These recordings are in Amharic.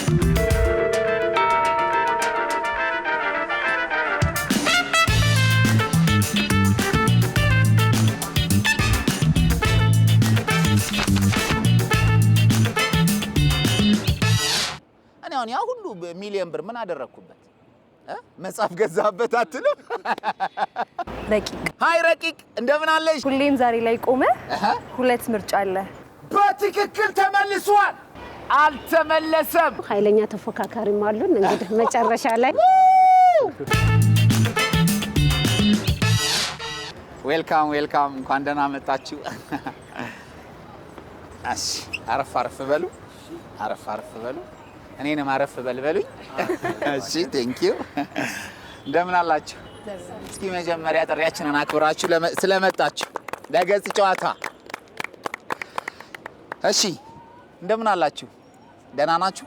እኔ ያ ሁሉ ሚሊዮን ብር ምን አደረኩበት? መጽሐፍ ገዛበት አትልም? ረቂቅ ሃይ ረቂቅ እንደምን አለሽ? ሁሌም ዛሬ ላይ ቆመ ሁለት ምርጫ አለ። በትክክል ተመልሷል። አልተመለሰም። ኃይለኛ ተፎካካሪም አሉን እንግዲህ መጨረሻ ላይ ዌልካም ዌልካም እንኳን ደህና መጣችሁ። እሺ አረፍ አረፍ በሉ። አረፍ አረፍ በሉ። እኔንም አረፍ በልበሉኝ። እሺ ቴንክ ዩ። እንደምን አላችሁ? እስኪ መጀመሪያ ጥሪያችንን አክብራችሁ ስለመጣችሁ ለገጽ ጨዋታ እሺ እንደምን አላችሁ? ደህና ናችሁ?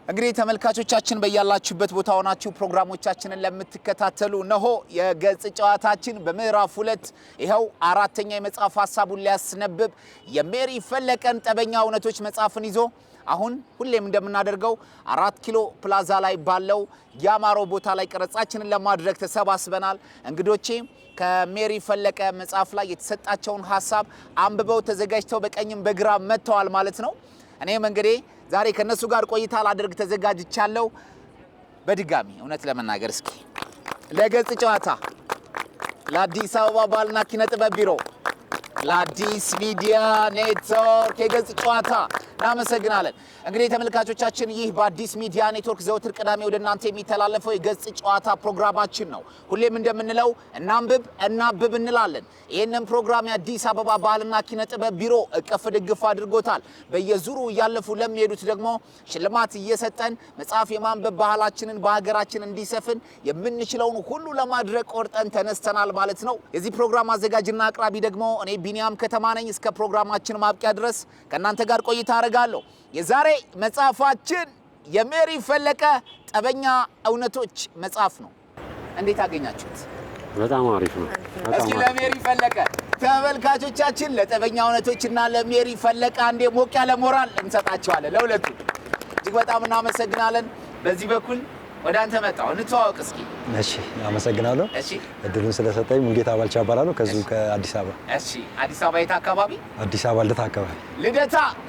እንግዲህ ተመልካቾቻችን በያላችሁበት ቦታ ሆናችሁ ፕሮግራሞቻችንን ለምትከታተሉ ነሆ የገጽ ጨዋታችን በምዕራፍ 2 ይሄው አራተኛ የመጽሐፍ ሐሳቡን ሊያስነብብ የሜሪ ፈለቀን ጠበኛ እውነቶች መጽሐፍን ይዞ አሁን ሁሌም እንደምናደርገው 4 ኪሎ ፕላዛ ላይ ባለው ያማሮ ቦታ ላይ ቀረጻችንን ለማድረግ ተሰባስበናል። እንግዶቼ ከሜሪ ፈለቀ መጽሐፍ ላይ የተሰጣቸውን ሐሳብ አንብበው ተዘጋጅተው በቀኝም በግራ መጥተዋል ማለት ነው። እኔም እንግዲህ ዛሬ ከነሱ ጋር ቆይታ ላደርግ ተዘጋጅቻለሁ። በድጋሚ እውነት ለመናገር እስኪ ለገጽ ጨዋታ ለአዲስ አበባ ባህልና ኪነ ጥበብ ቢሮ ለአዲስ ሚዲያ ኔትወርክ የገጽ ጨዋታ እናመሰግናለን። እንግዲህ ተመልካቾቻችን ይህ በአዲስ ሚዲያ ኔትወርክ ዘወትር ቅዳሜ ወደ እናንተ የሚተላለፈው የገጽ ጨዋታ ፕሮግራማችን ነው። ሁሌም እንደምንለው እናንብብ እንላለን። ይህንን ፕሮግራም የአዲስ አበባ ባህልና ኪነ ጥበብ ቢሮ እቅፍ ድግፍ አድርጎታል። በየዙሩ እያለፉ ለሚሄዱት ደግሞ ሽልማት እየሰጠን መጽሐፍ የማንበብ ባህላችንን በሀገራችን እንዲሰፍን የምንችለውን ሁሉ ለማድረግ ቆርጠን ተነስተናል ማለት ነው። የዚህ ፕሮግራም አዘጋጅና አቅራቢ ደግሞ እኔ ቢኒያም ከተማ ነኝ። እስከ ፕሮግራማችን ማብቂያ ድረስ ከእናንተ ጋር ቆይታ አደርጋለሁ። የዛሬ መጽሐፋችን የሜሪ ፈለቀ ጠበኛ እውነቶች መጽሐፍ ነው። እንዴት አገኛችሁት? በጣም አሪፍ ነው። እስኪ ለሜሪ ፈለቀ ተመልካቾቻችን ለጠበኛ እውነቶችና ለሜሪ ፈለቀ አንዴ ሞቅ ያለ ሞራል እንሰጣቸዋለን። ለሁለቱ እጅግ በጣም እናመሰግናለን። በዚህ በኩል ወደ አንተ መጣሁ። እንተዋወቅ እስኪ። እሺ አመሰግናለሁ። እሺ እድሉን ስለሰጠኝ ሙልጌታ ባልቻ እባላለሁ ከዚሁ ከአዲስ አበባ። እሺ አዲስ አበባ የት አካባቢ? አዲስ አበባ ልደታ አካባቢ።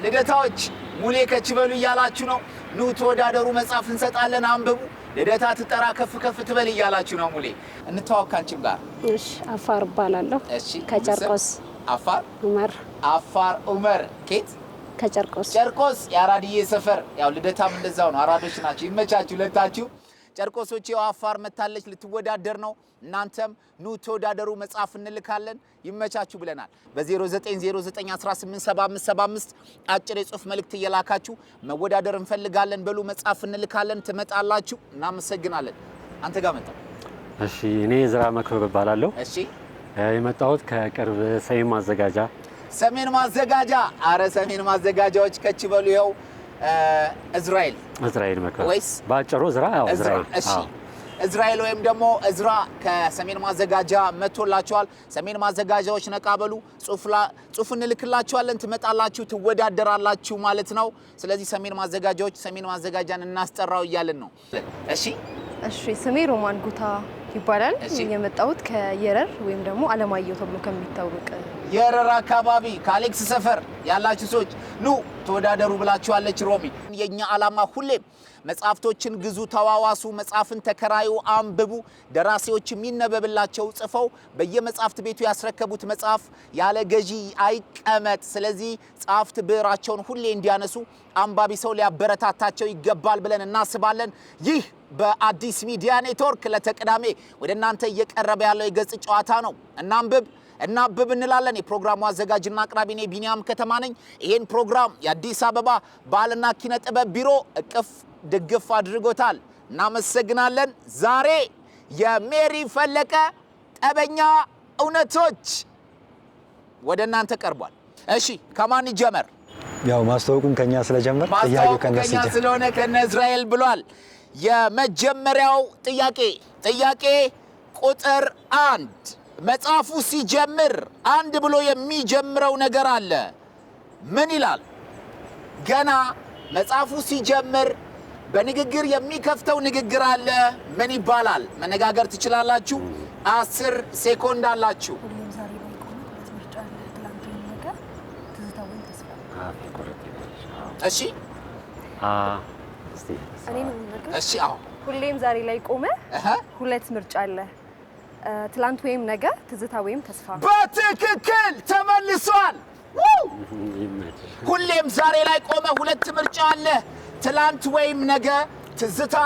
ልደታዎች ሙሌ ከችበሉ እያላችሁ ነው። ኑ ተወዳደሩ፣ መጽሐፍ እንሰጣለን፣ አንብቡ፣ ልደታ ትጠራ ከፍ ከፍ ትበል እያላችሁ ነው። ሙሌ እንተዋወቅ ካንቺም ጋር። እሺ አፋር እባላለሁ። እሺ ከጨርቆስ። አፋር ኡመር ኬት? ከጨርቆስ። ጨርቆስ የአራድዬ ሰፈር። ያው ልደታም እንደዛው ነው፣ አራዶች ናቸው። ይመቻችሁ ለታችሁ። ጨርቆሶች ያው አፋር መታለች ልትወዳደር ነው። እናንተም ኑ ተወዳደሩ፣ መጽሐፍ እንልካለን፣ ይመቻችሁ ብለናል። በ0909187575 አጭር የጽሁፍ መልእክት እየላካችሁ መወዳደር እንፈልጋለን በሉ፣ መጽሐፍ እንልካለን፣ ትመጣላችሁ። እናመሰግናለን። አንተ ጋር መጣሁ። እሺ እኔ ዝራ መክበብ እባላለሁ። እሺ የመጣሁት ከቅርብ ሰሜን ማዘጋጃ። ሰሜን ማዘጋጃ። አረ ሰሜን ማዘጋጃዎች ከች በሉ። ይኸው እዝራኤል መክበብ ወይስ ባጭሩ ዝራ? ያው እዝራኤል። እሺ እዝራኤል ወይም ደግሞ እዝራ ከሰሜን ማዘጋጃ መጥቶላችኋል። ሰሜን ማዘጋጃዎች ነቃበሉ፣ ጽሁፍ እንልክላችኋለን፣ ትመጣላችሁ፣ ትወዳደራላችሁ ማለት ነው። ስለዚህ ሰሜን ማዘጋጃን እናስጠራው እያልን ነው። እሺ ስሜ ሮማን ጉታ ይባላል። የመጣሁት ከየረር ወይም ደግሞ አለማየሁ ተብሎ ከሚታወቅ የረር አካባቢ ከአሌክስ ሰፈር ያላችሁ ሰዎች ኑ ተወዳደሩ ብላችኋለች ሮሚ። የኛ ዓላማ ሁሌም መጽሐፍቶችን ግዙ፣ ተዋዋሱ፣ መጽሐፍን ተከራዩ፣ አንብቡ። ደራሲዎች የሚነበብላቸው ጽፈው በየመጽሐፍት ቤቱ ያስረከቡት መጽሐፍ ያለ ገዢ አይቀመጥ። ስለዚህ ጸሐፍት ብዕራቸውን ሁሌ እንዲያነሱ አንባቢ ሰው ሊያበረታታቸው ይገባል ብለን እናስባለን። ይህ በአዲስ ሚዲያ ኔትወርክ ለተቅዳሜ ወደ እናንተ እየቀረበ ያለው የገጽ ጨዋታ ነው። እናንብብ እንላለን። የፕሮግራሙ አዘጋጅና አቅራቢ እኔ ቢኒያም ከተማ ነኝ። ይሄን ፕሮግራም የአዲስ አበባ ባህልና ኪነ ጥበብ ቢሮ እቅፍ ድግፍ አድርጎታል። እናመሰግናለን። ዛሬ የሜሪ ፈለቀ ጠበኛ እውነቶች ወደ እናንተ ቀርቧል። እሺ ከማን ይጀመር? ያው ማስተዋወቁን ከኛ ስለጀመር ጥያቄው ከኛ ስለሆነ ከነ እስራኤል ብሏል። የመጀመሪያው ጥያቄ ቁጥር 1 መጽሐፉ ሲጀምር አንድ ብሎ የሚጀምረው ነገር አለ። ምን ይላል? ገና መጽሐፉ ሲጀምር በንግግር የሚከፍተው ንግግር አለ። ምን ይባላል? መነጋገር ትችላላችሁ። 10 ሴኮንድ አላችሁ። ሁሌም ዛሬ ላይ ቆመ ሁለት ምርጫ አለ። ትላንት ወይም ነገ፣ ትዝታ ወይም ተስፋ። እሺ እስቲ እኔ ነው የምነግርህ። እሺ አዎ ሁሌም ዛሬ ላይ ቆመ ሁለት ምርጫ አለ። ትላንት ወይም ነገ፣ ትዝታ ወይም ተስፋ። በትክክል ተመልሷል። ሁሌም ዛሬ ላይ ቆመ ሁለት ምርጫ አለ። ትላንት ወይም ነገ፣ ትዝታ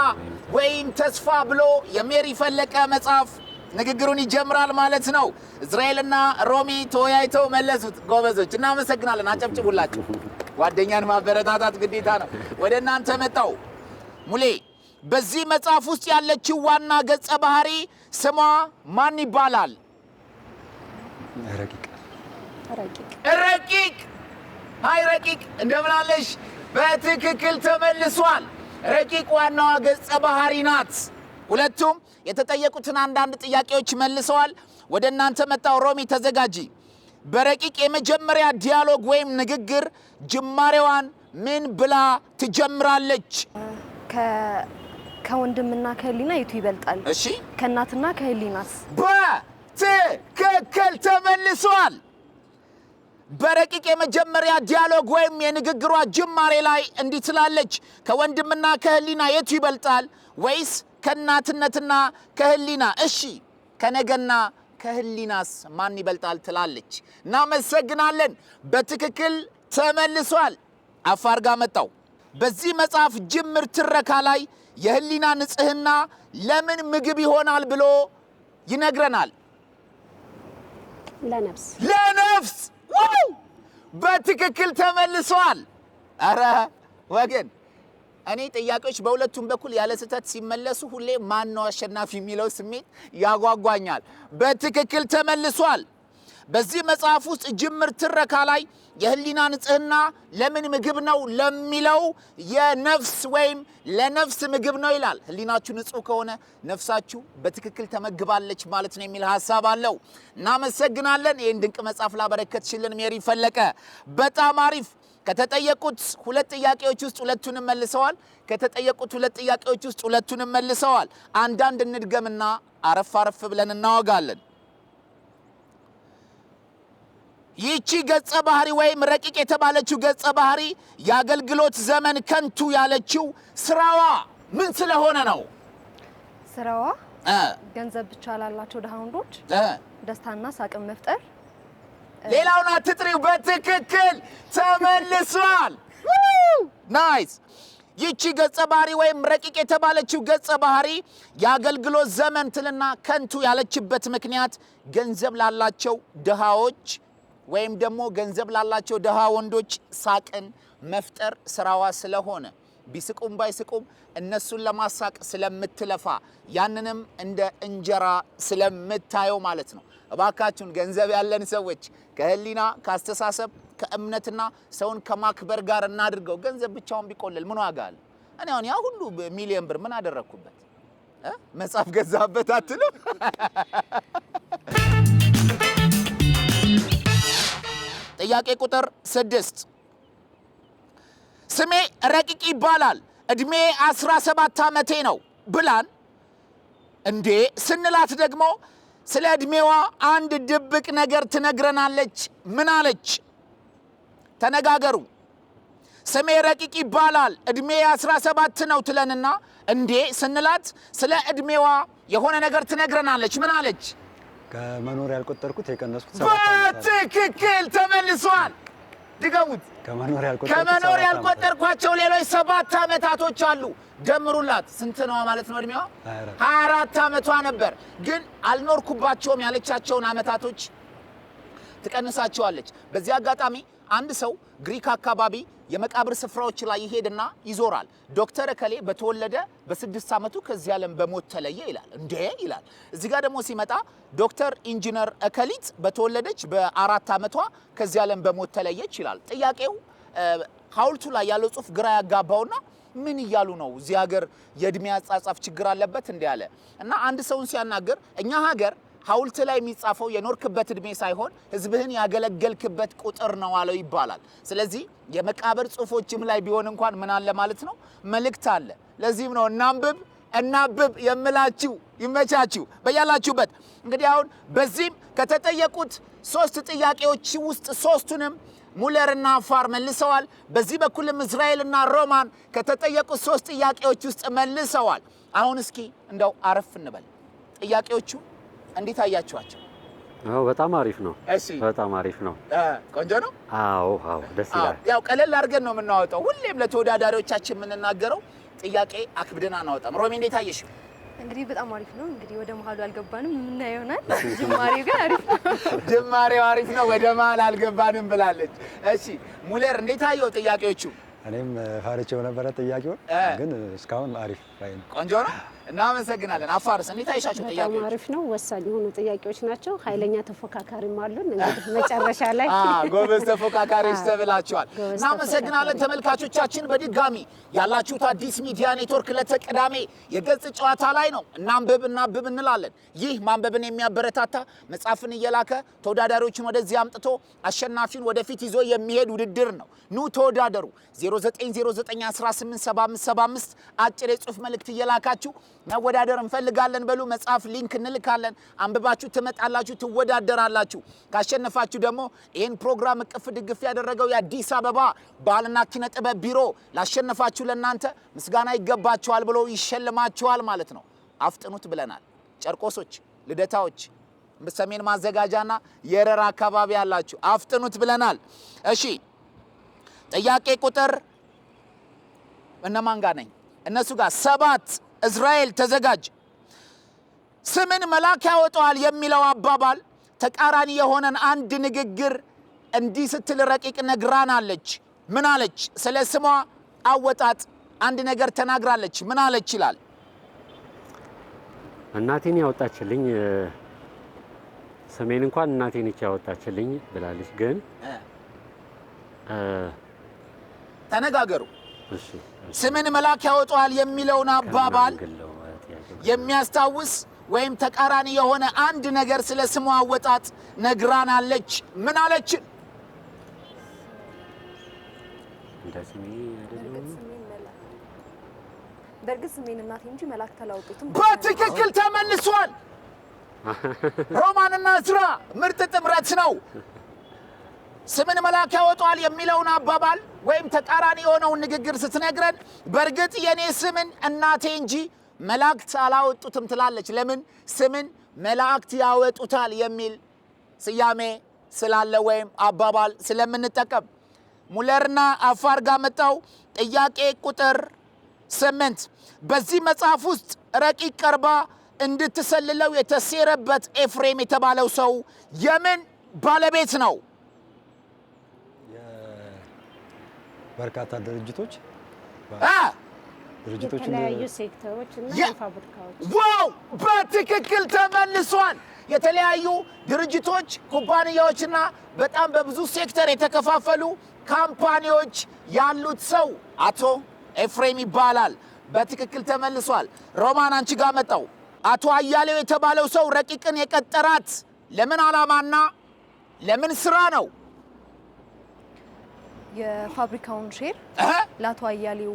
ወይም ተስፋ ብሎ የሜሪ ፈለቀ መጽሐፍ ንግግሩን ይጀምራል ማለት ነው። እስራኤልና ሮሚ ተወያይተው መለሱት። ጎበዞች እናመሰግናለን። አጨብጭቡላችሁ። ጓደኛን ማበረታታት ግዴታ ነው። ወደ እናንተ መጣው። ሙሌ በዚህ መጽሐፍ ውስጥ ያለችው ዋና ገጸ ባህሪ ስሟ ማን ይባላል? ረቂቅ ረቂቅ። ሃይ ረቂቅ እንደምን አለሽ? በትክክል ተመልሷል። ረቂቅ ዋናዋ ገጸ ባህሪ ናት። ሁለቱም የተጠየቁትን አንዳንድ ጥያቄዎች መልሰዋል። ወደ እናንተ መጣው። ሮሚ ተዘጋጂ። በረቂቅ የመጀመሪያ ዲያሎግ ወይም ንግግር ጅማሬዋን ምን ብላ ትጀምራለች? ከወንድምና ከህሊና የቱ ይበልጣል? እሺ ከእናትና ከህሊናስ? በትክክል ተመልሷል። በረቂቅ የመጀመሪያ ዲያሎግ ወይም የንግግሯ ጅማሬ ላይ እንዲህ ትላለች፣ ከወንድምና ከህሊና የቱ ይበልጣል? ወይስ ከእናትነትና ከህሊና? እሺ ከነገና ከህሊናስ ማን ይበልጣል ትላለች። እናመሰግናለን። በትክክል ተመልሷል። አፋር ጋር መጣው። በዚህ መጽሐፍ ጅምር ትረካ ላይ የህሊና ንጽህና ለምን ምግብ ይሆናል ብሎ ይነግረናል? ለነፍስ። በትክክል ተመልሷል። አረ ወገን እኔ ጥያቄዎች በሁለቱም በኩል ያለ ስህተት ሲመለሱ ሁሌ ማን ነው አሸናፊ የሚለው ስሜት ያጓጓኛል። በትክክል ተመልሷል። በዚህ መጽሐፍ ውስጥ ጅምር ትረካ ላይ የህሊና ንጽህና ለምን ምግብ ነው ለሚለው የነፍስ ወይም ለነፍስ ምግብ ነው ይላል። ህሊናችሁ ንጹህ ከሆነ ነፍሳችሁ በትክክል ተመግባለች ማለት ነው የሚል ሐሳብ አለው። እናመሰግናለን። ይህን ድንቅ መጽሐፍ ላበረከትሽልን ሜሪ ፈለቀ። በጣም አሪፍ። ከተጠየቁት ሁለት ጥያቄዎች ውስጥ ሁለቱንም መልሰዋል። ከተጠየቁት ሁለት ጥያቄዎች ውስጥ ሁለቱንም መልሰዋል። አንዳንድ እንድገምና አረፍ አረፍ ብለን እናወጋለን። ይህቺ ገጸ ባህሪ ወይም ረቂቅ የተባለችው ገጸ ባህሪ የአገልግሎት ዘመን ከንቱ ያለችው ስራዋ ምን ስለሆነ ነው? ስራዋ ገንዘብ ብቻ ላላቸው ድሃ ወንዶች ደስታና ሳቅን መፍጠር። ሌላውን አትጥሪው። በትክክል ተመልሷል። ናይስ። ይህቺ ገጸ ባህሪ ወይም ረቂቅ የተባለችው ገጸ ባህሪ የአገልግሎት ዘመን ትልና ከንቱ ያለችበት ምክንያት ገንዘብ ላላቸው ድሃዎች ወይም ደግሞ ገንዘብ ላላቸው ድሃ ወንዶች ሳቅን መፍጠር ስራዋ ስለሆነ ቢስቁም ባይስቁም እነሱን ለማሳቅ ስለምትለፋ ያንንም እንደ እንጀራ ስለምታየው ማለት ነው። እባካችሁን ገንዘብ ያለን ሰዎች ከህሊና ካስተሳሰብ ከእምነትና ሰውን ከማክበር ጋር እናድርገው። ገንዘብ ብቻውን ቢቆልል ምን ዋጋ አለ? እኔ አሁን ያ ሁሉ ሚሊዮን ብር ምን አደረኩበት? መጽሐፍ ገዛበት አትልም? ጥያቄ ቁጥር 6 ስሜ ረቂቅ ይባላል፣ እድሜ 17 ዓመቴ ነው ብላን እንዴ ስንላት ደግሞ ስለ እድሜዋ አንድ ድብቅ ነገር ትነግረናለች። ምን አለች? ተነጋገሩ። ስሜ ረቂቅ ይባላል፣ እድሜ 17 ነው ትለንና እንዴ ስንላት ስለ እድሜዋ የሆነ ነገር ትነግረናለች። ምን አለች? ከመኖር ያልቆጠርኩት የቀነስኩት በትክክል ተመልሷል። ድገሙት። ከመኖር ያልቆጠርኳቸው ሌሎች 7 ዓመታቶች አሉ። ደምሩላት። ስንት ነው ማለት ነው እድሜዋ? 24 ዓመቷ ነበር። ግን አልኖርኩባቸውም ያለቻቸውን ዓመታቶች ትቀንሳቸዋለች። በዚህ አጋጣሚ አንድ ሰው ግሪክ አካባቢ የመቃብር ስፍራዎች ላይ ይሄድና ይዞራል። ዶክተር እከሌ በተወለደ በ6 ዓመቱ ከዚህ ዓለም በሞት ተለየ ይላል። እንዴ ይላል። እዚህ ጋር ደግሞ ሲመጣ ዶክተር ኢንጂነር እከሊት በተወለደች በ4 ዓመቷ ከዚህ ዓለም በሞት ተለየች ይላል። ጥያቄው ሐውልቱ ላይ ያለው ጽሑፍ ግራ ያጋባውና ምን እያሉ ነው? እዚህ ሀገር የእድሜ አጻጻፍ ችግር አለበት እንዴ አለ እና አንድ ሰውን ሲያናገር እኛ ሀገር ሐውልት ላይ የሚጻፈው የኖርክበት እድሜ ሳይሆን ህዝብህን ያገለገልክበት ቁጥር ነው አለው ይባላል። ስለዚህ የመቃብር ጽሑፎችም ላይ ቢሆን እንኳን ምን አለ ማለት ነው? መልእክት አለ። ለዚህም ነው እናብብ የምላችሁ። ይመቻችሁ በያላችሁበት። እንግዲህ አሁን በዚህም ከተጠየቁት 3 ጥያቄዎች ውስጥ 3ቱንም ሙለርና አፋር መልሰዋል። በዚህ በኩልም እስራኤልና ሮማን ከተጠየቁት 3 ጥያቄዎች ውስጥ መልሰዋል። አሁን እስኪ እንደው አረፍ እንበል። ጥያቄዎቹ እንዴት አያችኋቸው? በጣም አሪፍ ነው። እሺ በጣም አሪፍ ነው። ቆንጆ ነው። አዎ ደስ ይላል። ያው ቀለል አድርገን ነው የምናወጣው። ሁሌም ለተወዳዳሪዎቻችን የምንናገረው ጥያቄ አክብደን አናወጣም። ሮሚ እንዴት አየሽ? እንግዲህ በጣም አሪፍ ነው። እንግዲህ ወደ መሀሉ አልገባንም፣ የምናየው ይሆናል። ጅማሬው ግን አሪፍ ነው። ጅማሬው አሪፍ ነው፣ ወደ መሀል አልገባንም ብላለች። እሺ ሙለር እንዴት አየው ጥያቄዎቹ? እኔም ፈርቼው ነበረ ጥያቄውን፣ ግን እስካሁን አሪፍ ላይ ነው። ቆንጆ ነው። እናመሰግናለን። አፋርስ እንዴት አይሻችሁ ጥያቄዎች? በጣም አሪፍ ነው። ወሳኝ የሆኑ ጥያቄዎች ናቸው። ኃይለኛ ተፎካካሪም አሉን። እንግዲህ መጨረሻ ላይ ጎበዝ ተፎካካሪዎች ተብላችኋል። እናመሰግናለን። ተመልካቾቻችን በድጋሚ ያላችሁት አዲስ ሚዲያ ኔትወርክ ለተቀዳሜ የገጽ ጨዋታ ላይ ነው። እናንብብ እንላለን። ይህ ማንበብን የሚያበረታታ መጽሐፍን እየላከ ተወዳዳሪዎችን ወደዚህ አምጥቶ አሸናፊውን ወደፊት ይዞ የሚሄድ ውድድር ነው። ኑ ተወዳደሩ። 0909187575 አጭር የጽሁፍ መልእክት እየላካችሁ መወዳደር እንፈልጋለን በሉ። መጽሐፍ ሊንክ እንልካለን። አንብባችሁ ትመጣላችሁ፣ ትወዳደራላችሁ። ካሸነፋችሁ ደግሞ ይህን ፕሮግራም እቅፍ ድግፍ ያደረገው የአዲስ አበባ ባህልና ኪነ ጥበብ ቢሮ ላሸነፋችሁ ለእናንተ ምስጋና ይገባችኋል ብሎ ይሸልማችኋል ማለት ነው። አፍጥኑት ብለናል። ጨርቆሶች፣ ልደታዎች፣ ሰሜን ማዘጋጃና የረራ አካባቢ ያላችሁ አፍጥኑት ብለናል። እሺ ጥያቄ ቁጥር እነማን ጋር ነኝ? እነሱ ጋር 7 እስራኤል ተዘጋጅ። ስምን መልአክ ያወጣዋል የሚለው አባባል ተቃራኒ የሆነን አንድ ንግግር እንዲህ ስትል ረቂቅ ነግራናለች። ምን አለች? ስለ ስሟ አወጣጥ አንድ ነገር ተናግራለች። ምን አለች ይላል? እናቴን ያወጣችልኝ ስሜን እንኳን እናቴን ያወጣችልኝ ብላለች። ግን ተነጋገሩ። ስምን መልአክ ያወጣዋል የሚለውን አባባል የሚያስታውስ ወይም ተቃራኒ የሆነ አንድ ነገር ስለ ስሟ አወጣጥ ነግራናለች። ምን አለች? በእርግጥ ስሜን እናቴ እንጂ መልአክ ተላውጡትም። በትክክል ተመልሷል። ሮማንና እስራ ምርጥ ጥምረት ነው። ስምን መልአክ ያወጣዋል የሚለውን አባባል ወይም ተቃራኒ የሆነውን ንግግር ስትነግረን በእርግጥ የኔ ስምን እናቴ እንጂ መላእክት አላወጡትም ትላለች። ለምን? ስምን መላእክት ያወጡታል የሚል ስያሜ ስላለ ወይም አባባል ስለምንጠቀም። ሙለርና አፋር ጋር መጣው። ጥያቄ ቁጥር 8 በዚህ መጽሐፍ ውስጥ ረቂቅ ቀርባ እንድትሰልለው የተሴረበት ኤፍሬም የተባለው ሰው የምን ባለቤት ነው? በርካታ ድርጅቶች የተለያዩ ሴክተሮች እና ፋብሪካዎች። ዋው! በትክክል ተመልሷል። የተለያዩ ድርጅቶች፣ ኩባንያዎችና በጣም በብዙ ሴክተር የተከፋፈሉ ካምፓኒዎች ያሉት ሰው አቶ ኤፍሬም ይባላል። በትክክል ተመልሷል። ሮማን አንቺ ጋር መጣው። አቶ አያሌው የተባለው ሰው ረቂቅን የቀጠራት ለምን ዓላማና ለምን ስራ ነው? የፋብሪካውን ሼር ለአቶ አያሌው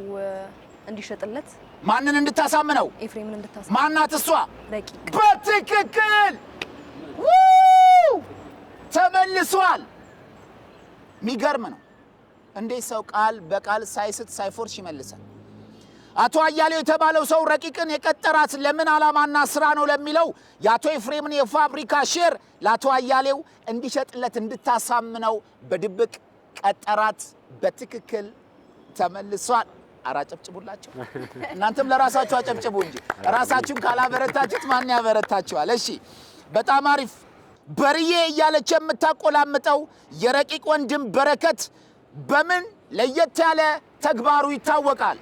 እንዲሸጥለት። ማንን እንድታሳምነው? ኤፍሬምን እንድታሳምነው። ማናት እሷ? ረቂቅ። በትክክል ተመልሷል። የሚገርም ነው እንዴት ሰው ቃል በቃል ሳይስት ሳይፎርሽ ይመልሳል። አቶ አያሌው የተባለው ሰው ረቂቅን የቀጠራት ለምን ዓላማና ስራ ነው ለሚለው የአቶ ኤፍሬምን የፋብሪካ ሼር ለአቶ አያሌው እንዲሸጥለት እንድታሳምነው በድብቅ ቀጠራት። በትክክል ተመልሷል። አጨብጭቡላቸው። እናንተም ለራሳችሁ አጨብጭቡ እንጂ ራሳችሁን ካላበረታችሁት ማን ያበረታችኋል? እሺ በጣም አሪፍ። በርዬ እያለች የምታቆላምጠው የረቂቅ ወንድም በረከት በምን ለየት ያለ ተግባሩ ይታወቃል?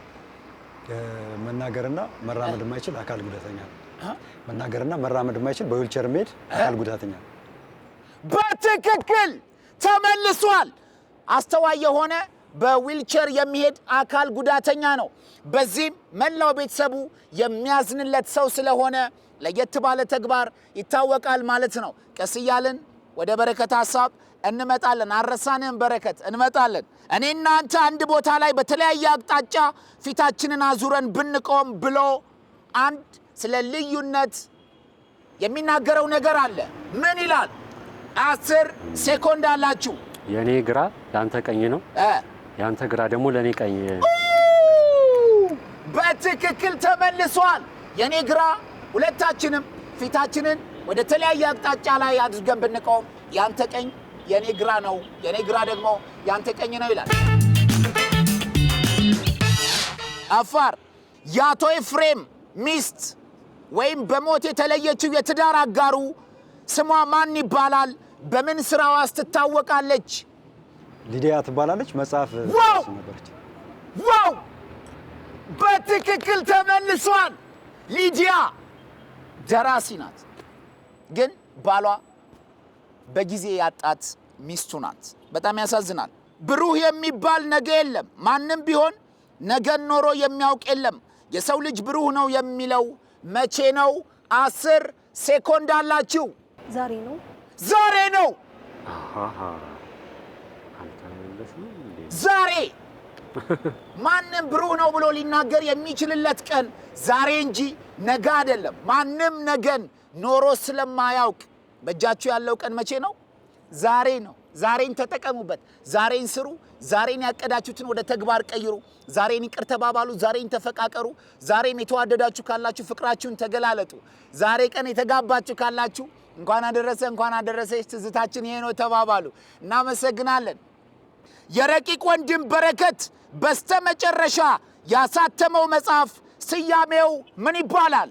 መናገርና መራመድ የማይችል አካል ጉዳተኛ ነው። መናገርና መራመድ የማይችል በዊልቸር መሄድ አካል ጉዳተኛ ነው። በትክክል ተመልሷል። አስተዋይ የሆነ በዊልቸር የሚሄድ አካል ጉዳተኛ ነው። በዚህም መላው ቤተሰቡ የሚያዝንለት ሰው ስለሆነ ለየት ባለ ተግባር ይታወቃል ማለት ነው። ቀስ እያልን ወደ በረከት ሐሳብ እንመጣለን። አረሳንም በረከት እንመጣለን። እኔና አንተ አንድ ቦታ ላይ በተለያየ አቅጣጫ ፊታችንን አዙረን ብንቆም ብሎ አንድ ስለ ልዩነት የሚናገረው ነገር አለ። ምን ይላል? 10 ሴኮንድ አላችሁ። የኔ ግራ ያንተ ቀኝ ነው፣ ያንተ ግራ ደግሞ ለኔ ቀኝ። በትክክል ተመልሷል። የኔ ግራ ሁለታችንም ፊታችንን ወደ ተለያየ አቅጣጫ ላይ አድርገን ብንቆም ያንተ ቀኝ የኔ ግራ ነው፣ የኔ ግራ ደግሞ ያንተ ቀኝ ነው ይላል። አፋር የአቶ ኤፍሬም ሚስት ወይም በሞት የተለየችው የትዳር አጋሩ ስሟ ማን ይባላል? በምን ስራዋስ ትታወቃለች? ሊዲያ ትባላለች። መጽሐፍ ነበረች። ዋው! በትክክል ተመልሷል። ሊዲያ ደራሲ ናት፣ ግን ባሏ በጊዜ ያጣት ሚስቱ ናት። በጣም ያሳዝናል። ብሩህ የሚባል ነገ የለም። ማንም ቢሆን ነገን ኖሮ የሚያውቅ የለም። የሰው ልጅ ብሩህ ነው የሚለው መቼ ነው? 10 ሴኮንድ አላችሁ። ዛሬ ነው። ዛሬ ነው። ዛሬ ማንም ብሩህ ነው ብሎ ሊናገር የሚችልለት ቀን ዛሬ እንጂ ነገ አይደለም። ማንም ነገን ኖሮ ስለማያውቅ በእጃችሁ ያለው ቀን መቼ ነው? ዛሬ ነው። ዛሬን ተጠቀሙበት። ዛሬን ስሩ። ዛሬን ያቀዳችሁትን ወደ ተግባር ቀይሩ። ዛሬን ይቅር ተባባሉ። ዛሬን ተፈቃቀሩ። ዛሬም የተዋደዳችሁ ካላችሁ ፍቅራችሁን ተገላለጡ። ዛሬ ቀን የተጋባችሁ ካላችሁ እንኳን አደረሰ እንኳን አደረሰች፣ ትዝታችን ይሄ ነው ተባባሉ። እናመሰግናለን። የረቂቅ ወንድም በረከት በስተመጨረሻ ያሳተመው መጽሐፍ ስያሜው ምን ይባላል?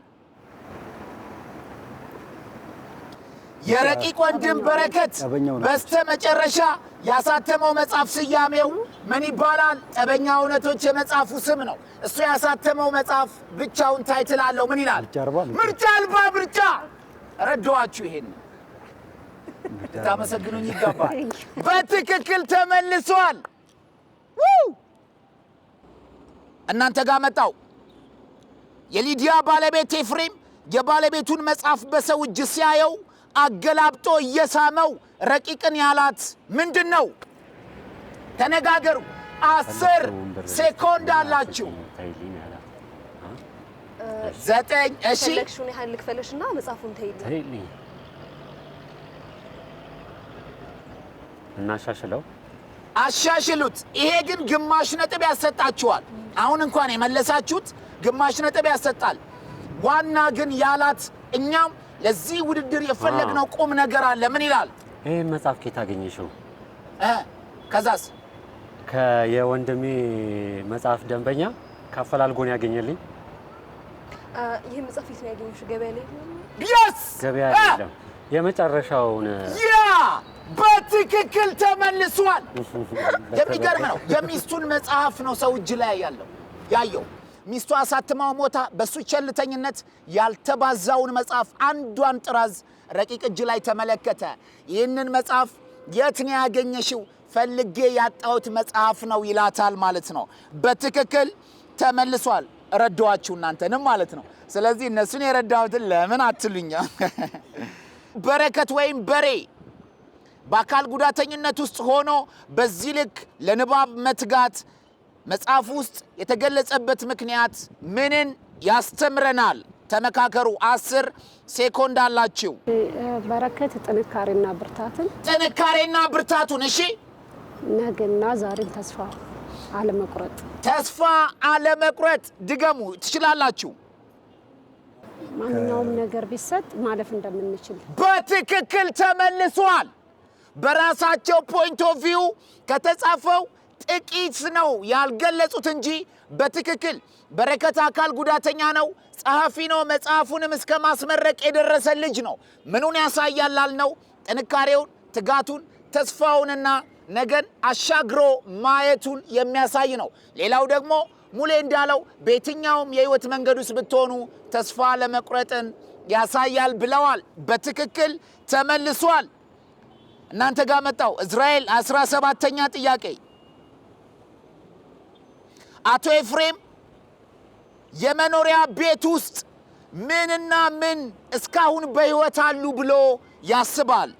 የረቂቅ ወንድም በረከት በስተመጨረሻ ያሳተመው መጽሐፍ ስያሜው ምን ይባላል? ጠበኛ እውነቶች የመጽሐፉ ስም ነው። እሱ ያሳተመው መጽሐፍ ብቻውን ታይትል አለው። ምን ይላል? ምርጫ አልባ ምርጫ። ረዳዋችሁ። ይሄን ታመሰግኑኝ ይገባል። በትክክል ተመልሷል። እናንተ ጋር መጣው። የሊዲያ ባለቤት ኤፍሬም የባለቤቱን መጽሐፍ በሰው እጅ ሲያየው አገላብጦ እየሳመው ረቂቅን ያላት ምንድን ነው? ተነጋገሩ። 10 ሴኮንድ አላችሁ። 9 እሺ፣ ለክሹን ያህል ልክፈልሽና መጽሐፉን ተይልኝ። እናሻሽለው። አሻሽሉት። ይሄ ግን ግማሽ ነጥብ ያሰጣችኋል። አሁን እንኳን የመለሳችሁት ግማሽ ነጥብ ያሰጣል። ዋና ግን ያላት እኛም ለዚህ ውድድር የፈለግነው ቁም ነገር አለ። ምን ይላል? ይሄ መጽሐፍ ከየት አገኘሽው? ከዛስ? ከየወንድሜ መጽሐፍ ደንበኛ ካፈላልጎን ያገኘልኝ። ይሄ መጽሐፍ የት ነው ያገኘሽው? ገበያ ላይ ነው? yes ገበያ አይደለም፣ የመጨረሻውን። ያ በትክክል ተመልሷል። የሚገርም ነው። የሚስቱን መጽሐፍ ነው ሰው እጅ ላይ ያየው። ሚስቱ አሳትማው ሞታ በሱ ቸልተኝነት ያልተባዛውን መጽሐፍ አንዷን ጥራዝ ረቂቅ እጅ ላይ ተመለከተ። ይህንን መጽሐፍ የት ነው ያገኘሽው? ፈልጌ ያጣሁት መጽሐፍ ነው ይላታል ማለት ነው። በትክክል ተመልሷል። ረዳዋችሁ እናንተንም ማለት ነው። ስለዚህ እነሱን የረዳሁትን ለምን አትሉኛ? በረከት ወይም በሬ በአካል ጉዳተኝነት ውስጥ ሆኖ በዚህ ልክ ለንባብ መትጋት መጽሐፍ ውስጥ የተገለጸበት ምክንያት ምንን ያስተምረናል? ተመካከሩ። 10 ሴኮንድ አላችሁ። በረከት ጥንካሬና ብርታቱን። እሺ፣ ነገና ዛሬን ተስፋ አለመቁረጥ። ድገሙ፣ ትችላላችሁ። ማንኛውም ነገር ቢሰጥ ማለፍ እንደምንችል በትክክል ተመልሷል። በራሳቸው ፖይንት ኦፍ ቪው ከተጻፈው ጥቂት ነው ያልገለጹት እንጂ በትክክል በረከት አካል ጉዳተኛ ነው፣ ጸሐፊ ነው፣ መጽሐፉንም እስከ ማስመረቅ የደረሰ ልጅ ነው። ምኑን ያሳያል አልነው? ጥንካሬውን፣ ትጋቱን፣ ተስፋውንና ነገን አሻግሮ ማየቱን የሚያሳይ ነው። ሌላው ደግሞ ሙሌ እንዳለው በየትኛውም የህይወት መንገድ ውስጥ ብትሆኑ ተስፋ ለመቁረጥን ያሳያል ብለዋል። በትክክል ተመልሷል። እናንተ ጋር መጣው። እስራኤል 17ኛ ጥያቄ አቶ ኤፍሬም የመኖሪያ ቤት ውስጥ ምንና ምን እስካሁን በሕይወት አሉ ብሎ ያስባል?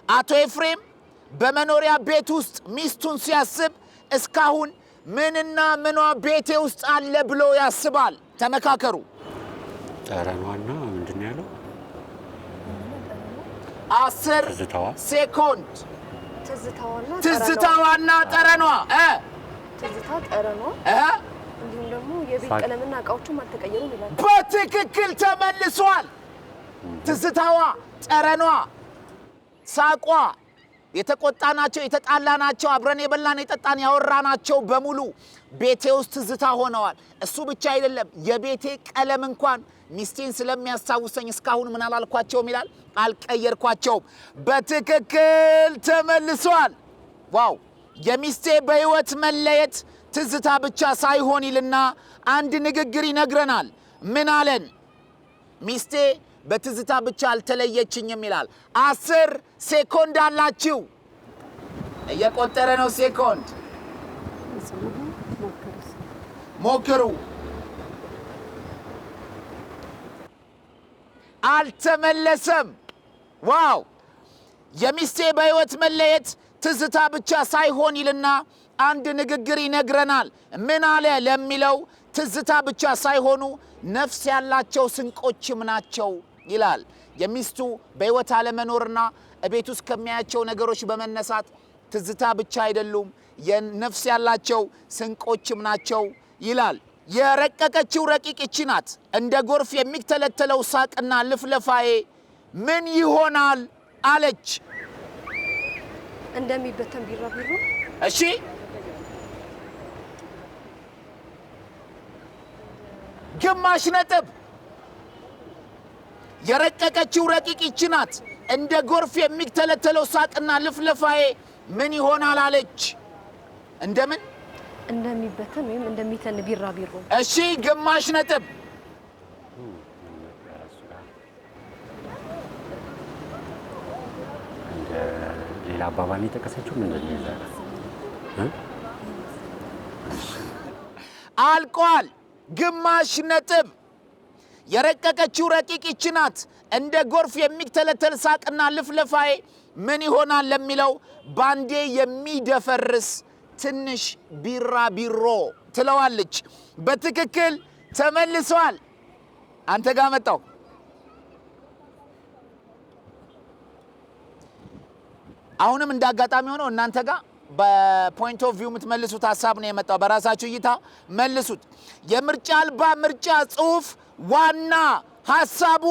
አቶ ኤፍሬም በመኖሪያ ቤት ውስጥ ሚስቱን ሲያስብ እስካሁን ምንና ምኗ ቤቴ ውስጥ አለ ብሎ ያስባል? ተመካከሩ። ጠረኗና ምንድን ያለው 10 ሴኮንድ። ትዝታዋና ጠረኗ ትዝታ ጠረኗ እንዲሁም ደግሞ የቤት ቀለምና እቃዎቹም አልተቀየሩም ይላል። በትክክል ተመልሷል። ትዝታዋ፣ ጠረኗ፣ ሳቋ፣ የተቆጣናቸው፣ የተጣላናቸው፣ አብረን የበላን የጠጣን ያወራናቸው በሙሉ ቤቴ ውስጥ ትዝታ ሆነዋል። እሱ ብቻ አይደለም፣ የቤቴ ቀለም እንኳን ሚስቴን ስለሚያስታውሰኝ እስካሁን ምን አላልኳቸውም ይላል፣ አልቀየርኳቸውም። በትክክል ተመልሷል። ዋው! የሚስቴ በሕይወት መለየት ትዝታ ብቻ ሳይሆን ይልና አንድ ንግግር ይነግረናል። ምን አለን? ሚስቴ በትዝታ ብቻ አልተለየችኝም ይላል። 10 ሴኮንድ አላችሁ። እየቆጠረ ነው ሴኮንድ። ሞክሩ። አልተመለሰም። ዋው! የሚስቴ በሕይወት መለየት ትዝታ ብቻ ሳይሆን ይልና አንድ ንግግር ይነግረናል። ምን አለ ለሚለው ትዝታ ብቻ ሳይሆኑ ነፍስ ያላቸው ስንቆችም ናቸው ይላል። የሚስቱ በሕይወት አለመኖርና እቤት ውስጥ ከሚያያቸው ነገሮች በመነሳት ትዝታ ብቻ አይደሉም፣ የነፍስ ያላቸው ስንቆችም ናቸው ይላል። የረቀቀችው ረቂቅ ይቺ ናት። እንደ ጎርፍ የሚተለተለው ሳቅና ልፍለፋዬ ምን ይሆናል አለች። እንደሚበተን ቢራቢሮ። እሺ ግማሽ ነጥብ። የረቀቀችው ረቂቅ ይቺ ናት። እንደ ጎርፍ የሚተለተለው ሳቅና ልፍለፋዬ ምን ይሆናል አለች። እንደምን እንደሚበተን ወይም እንደሚተን ቢራቢሮ። እሺ ግማሽ ነጥብ። ሌላ አባባል የጠቀሰችው ምንድን ነው? አልቋል። ግማሽ ነጥብ። የረቀቀችው ረቂቅ ይቺ ናት። እንደ ጎርፍ የሚተለተል ሳቅና ልፍለፋዬ ምን ይሆናል ለሚለው ባንዴ የሚደፈርስ ትንሽ ቢራቢሮ ትለዋለች። በትክክል ተመልሷል። አንተ ጋር መጣው። አሁንም እንዳጋጣሚ ሆኖ እናንተ ጋር በፖይንት ኦፍ ቪው የምትመልሱት ሀሳብ ነው የመጣው። በራሳችሁ እይታ መልሱት። የምርጫ አልባ ምርጫ ጽሑፍ ዋና ሀሳቡ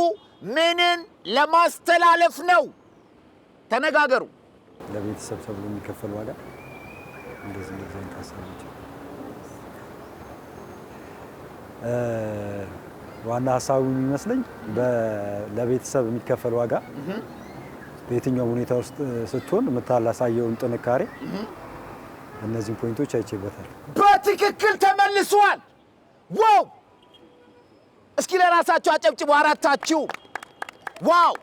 ምንን ለማስተላለፍ ነው? ተነጋገሩ። ለቤተሰብ ተብሎ የሚከፈል ዋጋ እንደዚህ አይነት ሀሳቦች ዋና ሀሳቡ የሚመስለኝ ለቤተሰብ የሚከፈል ዋጋ በየትኛውም ሁኔታ ውስጥ ስትሆን የምታላሳየውን ጥንካሬ እነዚህን ፖይንቶች አይቼበታል። በትክክል ተመልሷል። ዋው! እስኪ ለራሳችሁ አጨብጭቡ አራታችሁ። ዋው!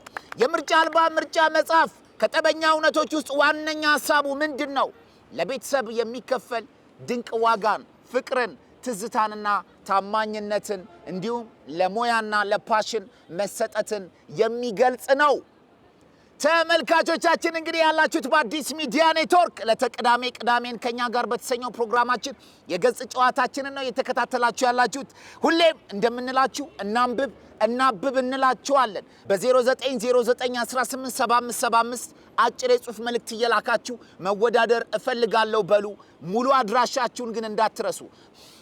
የምርጫ አልባ ምርጫ መጽሐፍ ከጠበኛ እውነቶች ውስጥ ዋነኛ ሀሳቡ ምንድን ነው? ለቤተሰብ የሚከፈል ድንቅ ዋጋን፣ ፍቅርን፣ ትዝታንና ታማኝነትን እንዲሁም ለሙያና ለፓሽን መሰጠትን የሚገልጽ ነው። ተመልካቾቻችን እንግዲህ ያላችሁት በአዲስ ሚዲያ ኔትወርክ ቅዳሜን ከኛ ጋር በተሰኘው ፕሮግራማችን የገጽ ጨዋታችንን ነው የተከታተላችሁ ያላችሁት። ሁሌም እንደምንላችሁ እናብብ እንላችኋለን። በ0909187575 አጭር የጽሑፍ መልእክት እየላካችሁ መወዳደር እፈልጋለሁ በሉ። ሙሉ አድራሻችሁን ግን እንዳትረሱ።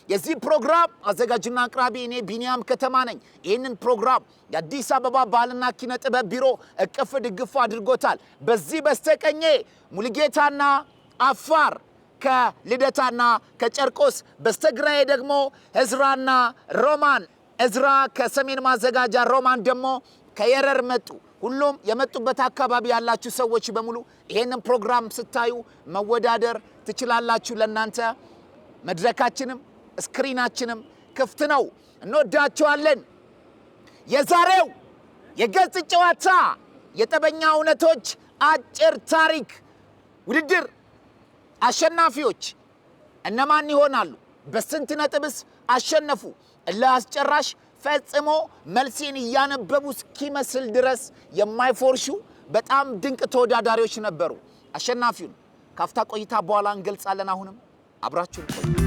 የዚህ ፕሮግራም አዘጋጅና አቅራቢ እኔ ቢኒያም ከተማ ነኝ። ይህንን ፕሮግራም የአዲስ አበባ ባህልና ኪነ ጥበብ ቢሮ እቅፍ ድግፍ አድርጎታል። በዚህ በስተቀኜ ሙልጌታና አፋር ከልደታና ከጨርቆስ፣ በስተግራዬ ደግሞ እዝራና ሮማን። እዝራ ከሰሜን ማዘጋጃ፣ ሮማን ደግሞ ከየረር መጡ። ሁሉም የመጡበት አካባቢ ያላችሁ ሰዎች በሙሉ ይህንን ፕሮግራም ስታዩ መወዳደር ትችላላችሁ። ለእናንተ መድረካችንም ስክሪናችንም ክፍት ነው። እንወዳችኋለን። የዛሬው የገጽ ጨዋታ የጠበኛ እውነቶች አጭር ታሪክ ውድድር አሸናፊዎች እነማን ይሆናሉ? በስንት ነጥብስ አሸነፉ? ለአስጨራሽ ፈጽሞ መልሴን እያነበቡ እስኪመስል ድረስ የማይፎርሹ በጣም ድንቅ ተወዳዳሪዎች ነበሩ። አሸናፊውን ካፍታ ቆይታ በኋላ እንገልጻለን። አሁንም አብራችሁን ቆዩ።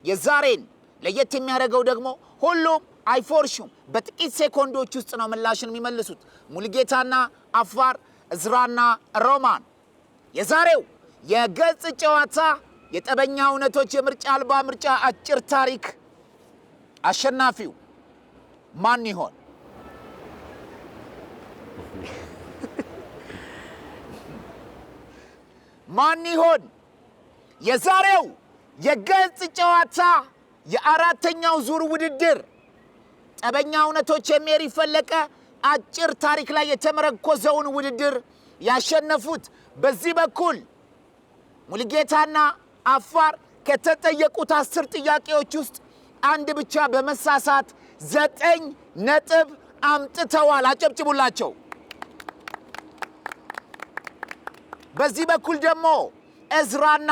የዛሬን ለየት የሚያደርገው ደግሞ ሁሉም አይፎርሹም። በጥቂት ሴኮንዶች ውስጥ ነው ምላሽን የሚመልሱት። ሙሉጌታና አፋር፣ እዝራና ሮማን። የዛሬው የገጽ ጨዋታ የጠበኛ እውነቶች የምርጫ አልባ ምርጫ አጭር ታሪክ አሸናፊው ማን ይሆን? ማን ይሆን? የዛሬው የገጽ ጨዋታ የአራተኛው ዙር ውድድር ጠበኛ እውነቶች የሜሪ ፈለቀ አጭር ታሪክ ላይ የተመረኮዘውን ውድድር ያሸነፉት በዚህ በኩል ሙሉጌታና አፋር ከተጠየቁት 10 ጥያቄዎች ውስጥ አንድ ብቻ በመሳሳት 9 ነጥብ አምጥተዋል። አጨብጭቡላቸው። በዚህ በኩል ደግሞ እዝራና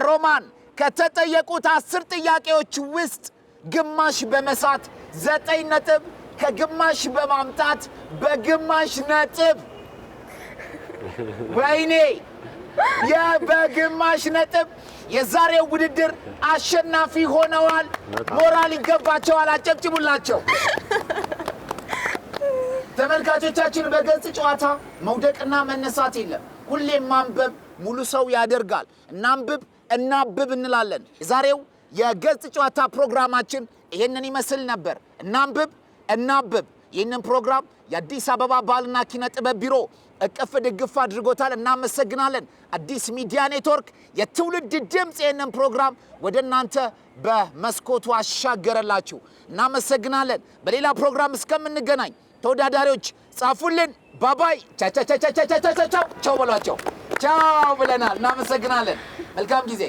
ሮማን ከተጠየቁት 10 ጥያቄዎች ውስጥ ግማሽ በመሳት 9 ነጥብ ከግማሽ በማምጣት በግማሽ ነጥብ ወይኔ በግማሽ ነጥብ የዛሬው ውድድር አሸናፊ ሆነዋል። ሞራል ይገባቸዋል። አጨብጭቡላቸው። ተመልካቾቻችን በገጽ ጨዋታ መውደቅና መነሳት የለም። ሁሌም ማንበብ ሙሉ ሰው ያደርጋል። እናንብብ እንላለን። የዛሬው የገጽ ጨዋታ ፕሮግራማችን ይሄንን ይመስል ነበር። እናንብብ። ይህንን ፕሮግራም የአዲስ አበባ ባህልና ኪነ ጥበብ ቢሮ እቅፍ ድግፍ አድርጎታል። እናመሰግናለን። አዲስ ሚዲያ ኔትወርክ የትውልድ ድምፅ ይህንን ፕሮግራም ወደ እናንተ በመስኮቱ አሻገረላችሁ። እናመሰግናለን። በሌላ ፕሮግራም እስከምንገናኝ ተወዳዳሪዎች ጻፉልን። ባባይ ቻው በሏቸው። ቻው ብለናል። እናመሰግናለን። መልካም ጊዜ